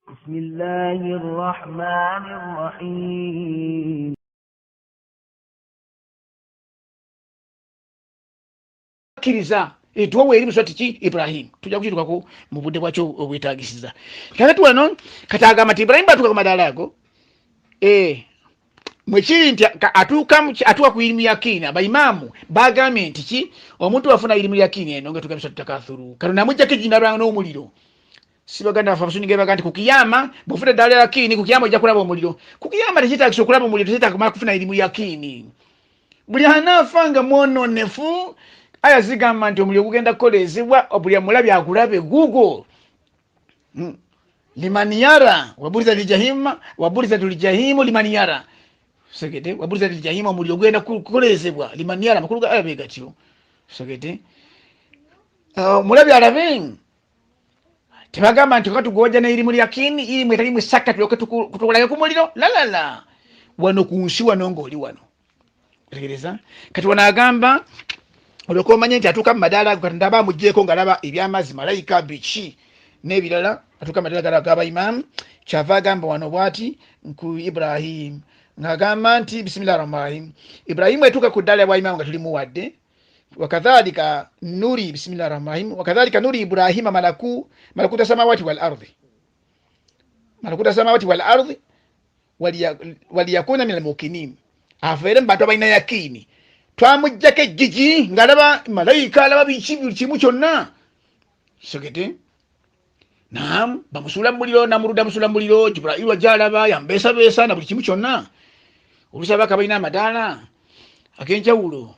بسم الله الرحمن الرحيم kiriza tuwawe elimu swati ki Ibrahim tujja kukitukako mu budde bwakyo obwetagisiza kakati wano katagamba nti Ibrahim batuuka ku madaala ago mwekiri nti atuuka ku ilimu yakini abaimaamu bagambye nti ki omuntu wafuna ilimu yakini eno nga tugambe swati takathuru kano namujjako ejjinalwana n'omuliro sibaganda bafa basunige baga nti kukiyama bufuna dala yakini kukiyama ojja kulaba omuliro kukiyama tekitagisa okulaba omuliro tekitagisa kumala kufuna ilimu yakini buli anaafanga mwononefu aya zigamba nti omuliro gugenda kukolezebwa buli amulabi akulabe Google limaniyara wabuliza lijahima wabuliza tulijahimu limaniyara segede wabuliza tulijahima omuliro gugenda kukolezebwa limaniyara makulu ga alabe gatyo segede mulabi alabe tebagamba nti katugoja na ilimu yakini ilimu etalimu saka tuloke kutukolage ku muliro la wano ku nsi wano ng'oli wano tegereza kati wanagamba olyoka omanye nti atuuka mu madaala kati ndaba amuggyeko ng'alaba ebyamazzi malayika biki n'ebirala atuuka mu madaala g'abaimaamu kyava agamba wano bw'ati ku Ibrahim ng'agamba nti bisimillahi rahmani rahim Ibrahimu etuuka ku ddaala y'abaimamu nga tulimuwadde wakadhalika nuri bisimillahi rahmani rahim wakadhalika nuri Ibrahima malakuta samawati wal ardi waliyakuna min almukinin afere mu bantu abalina yakini twamuggyako ejjigi ng'alaba malayika alaba biki buli kimu kyonna segete naam bamusuula mu muliro namuludde amusuula mu muliro Jibrailu ajja alaba yambeesabeesa na buli kimu kyonna oluusi abaka balina amadaala ag'enjawulo